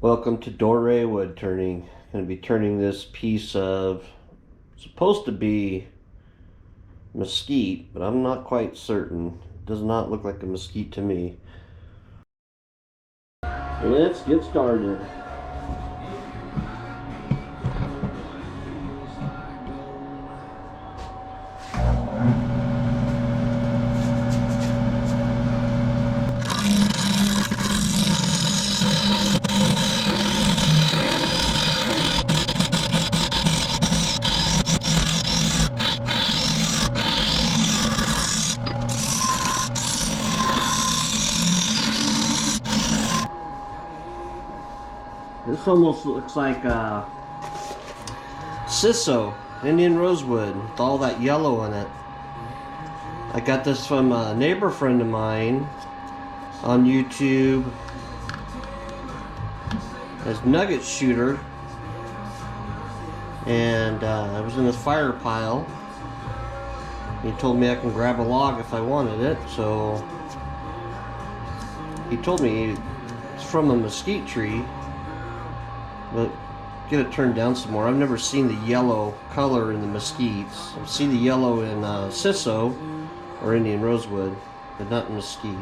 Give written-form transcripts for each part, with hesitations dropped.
Welcome to Dore wood turning. Going to be turning this piece of, supposed to be mesquite, but I'm not quite certain. It does not look like a mesquite to me. Let's get started. This almost looks like Ciso, Indian rosewood, with all that yellow in it. I got this from a neighbor friend of mine on YouTube as Nugget Shooter, and I was in his fire pile. He told me I can grab a log if I wanted it, so he told me it's from a mesquite tree, but get it turned down some more. I've never seen the yellow color in the mesquites. I've seen the yellow in Ciso or Indian rosewood, but not in mesquite.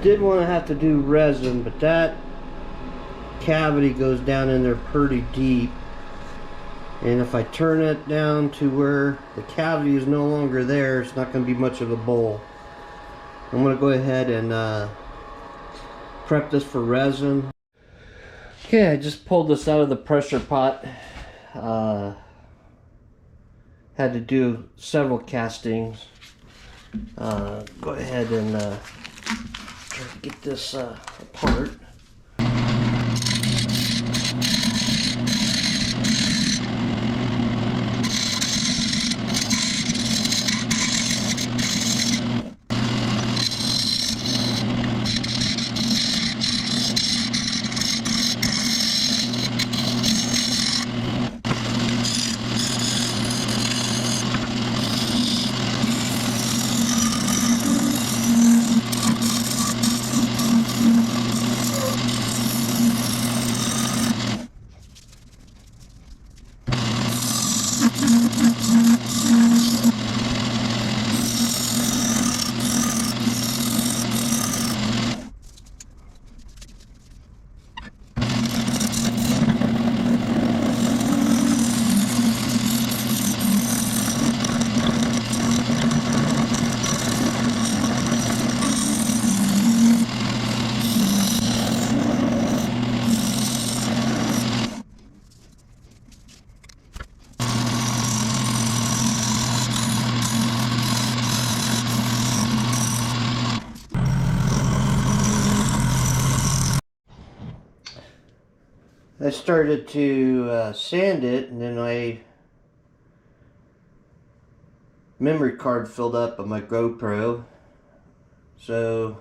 Did want to have to do resin, but that cavity goes down in there pretty deep, and if I turn it down to where the cavity is no longer there, it's not going to be much of a bowl. I'm going to go ahead and prep this for resin. Okay, I just pulled this out of the pressure pot. Had to do several castings. Go ahead and try to get this apart. I started to sand it, and then I memory card filled up on my GoPro, so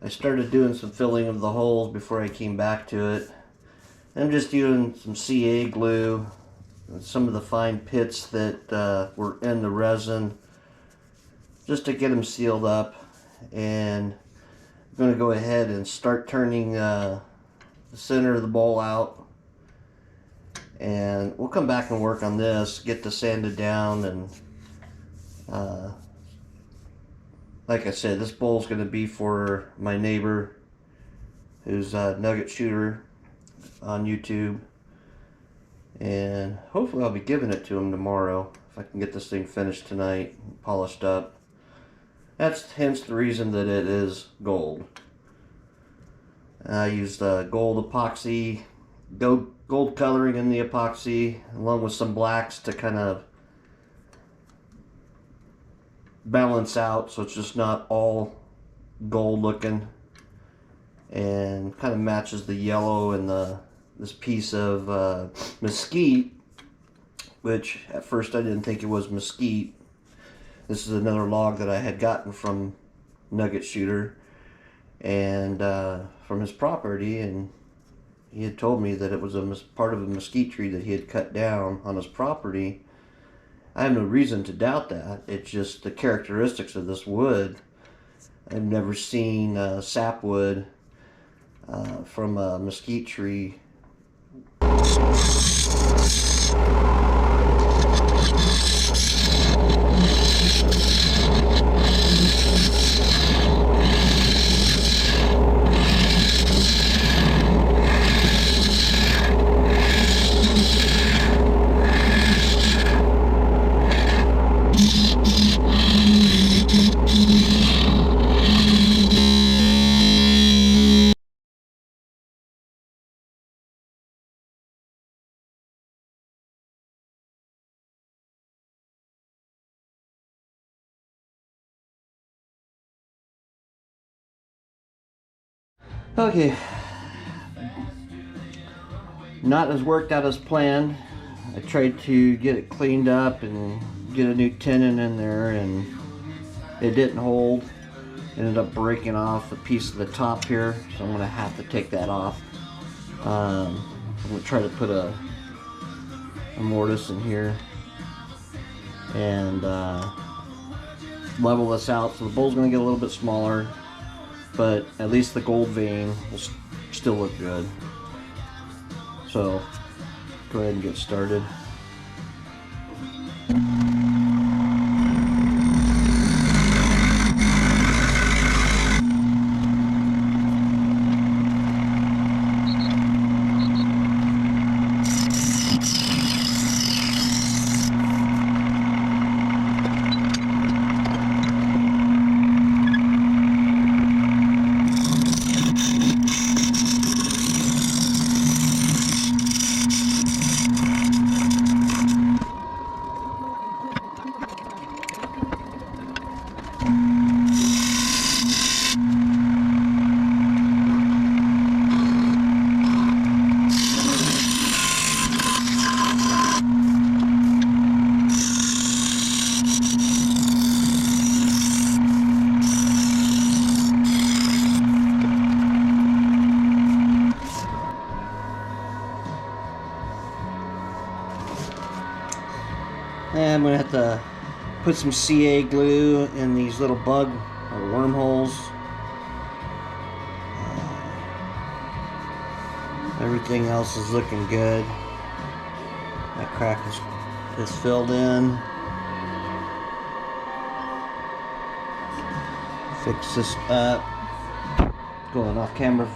I started doing some filling of the holes before I came back to it. I'm just using some CA glue and some of the fine pits that were in the resin just to get them sealed up, and I'm going to go ahead and start turning the center of the bowl out. And we'll come back and work on this, get this sanded down, and like I said, this bowl is going to be for my neighbor who's a nugget shooter on YouTube, and hopefully I'll be giving it to him tomorrow if I can get this thing finished tonight, polished up. That's hence the reason that it is gold. I used gold epoxy, gold coloring in the epoxy, along with some blacks to kind of balance out so it's just not all gold looking, and kind of matches the yellow and this piece of mesquite, which at first I didn't think it was mesquite. This is another log that I had gotten from Nugget Shooter and from his property, and he had told me that it was part of a mesquite tree that he had cut down on his property. I have no reason to doubt that. It's just the characteristics of this wood. I've never seen sapwood from a mesquite tree. Okay, not as worked out as planned. I tried to get it cleaned up and get a new tenon in there, and it didn't hold. Ended up breaking off a piece of the top here, so I'm going to have to take that off. I'm going to try to put a mortise in here and level this out, so the bowl's going to get a little bit smaller, but at least the gold vein will still look good. So go ahead and get started. And I'm going to have to put some CA glue in these little bug or wormholes. Everything else is looking good. That crack is filled in. Fix this up. Going off camera.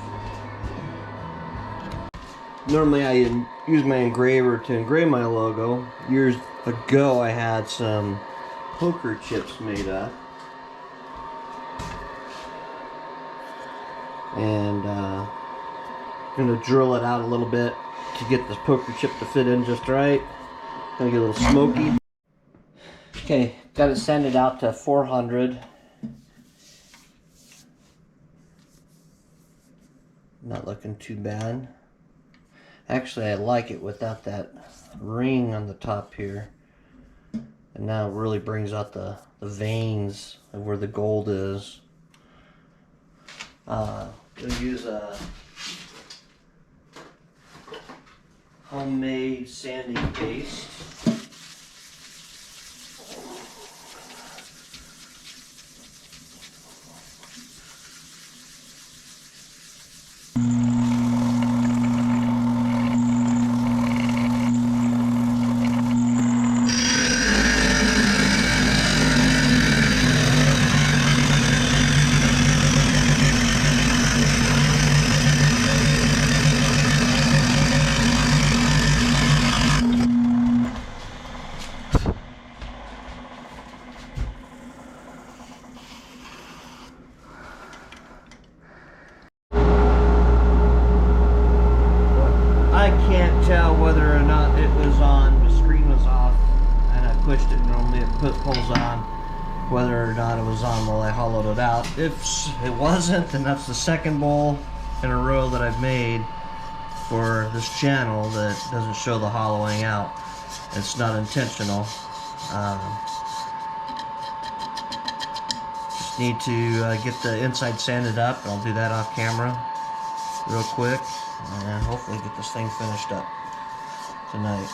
Normally I use my engraver to engrave my logo. Years ago I had some poker chips made up. And I'm going to drill it out a little bit to get this poker chip to fit in just right. Gonna get a little smoky. Okay, got it sanded out to 400. Not looking too bad. Actually, I like it without that ring on the top here. And now it really brings out the veins of where the gold is. Gonna use a homemade sanding paste. I can't tell whether or not it was on. The screen was off and I pushed it. Normally it pulls on. Whether or not it was on while I hollowed it out. If it wasn't, then that's the second bowl in a row that I've made for this channel that doesn't show the hollowing out. It's not intentional. Just need to get the inside sanded up, and I'll do that off camera real quick, and hopefully get this thing finished up tonight.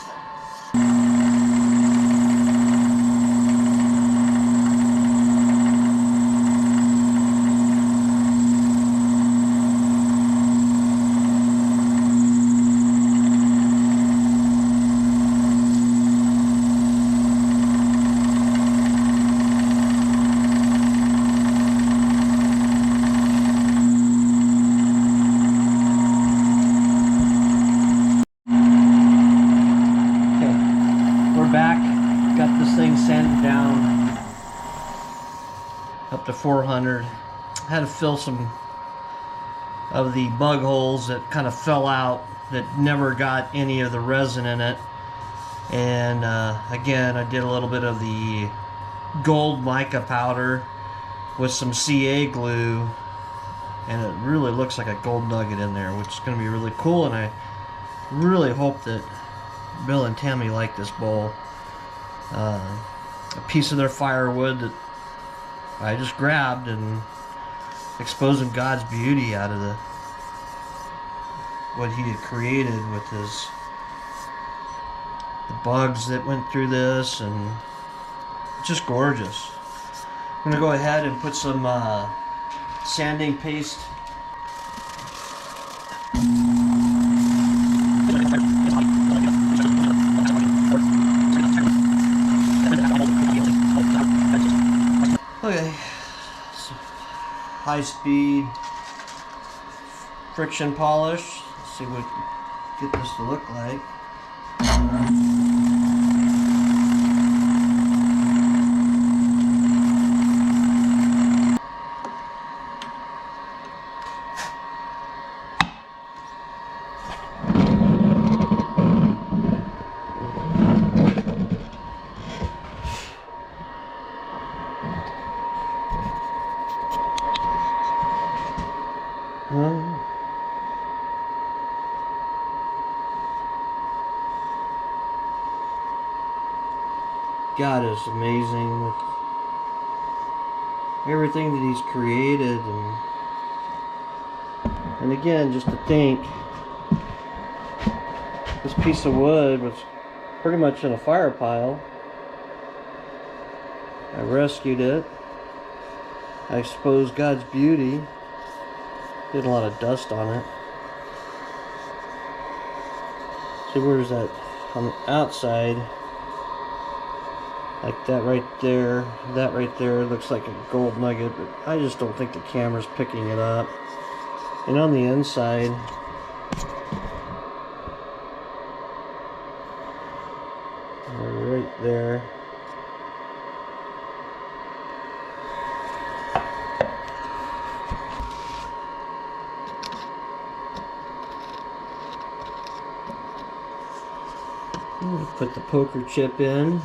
Back, got this thing sanded down up to 400. Had to fill some of the bug holes that kind of fell out that never got any of the resin in it. And again, I did a little bit of the gold mica powder with some CA glue, and it really looks like a gold nugget in there, which is going to be really cool. And I really hope that Bill and Tammy like this bowl. A piece of their firewood that I just grabbed, and exposing God's beauty out of what he had created with the bugs that went through this, and it's just gorgeous. I'm gonna go ahead and put some sanding paste. Okay, so high speed friction polish. Let's see what we get this to look like. God is amazing with everything that he's created, and again, just to think, this piece of wood was pretty much in a fire pile. I rescued it. I exposed God's beauty. Did a lot of dust on it. See, where's that on the outside? Like that right there. That right there looks like a gold nugget, but I just don't think the camera's picking it up. And on the inside, right there, put the poker chip in.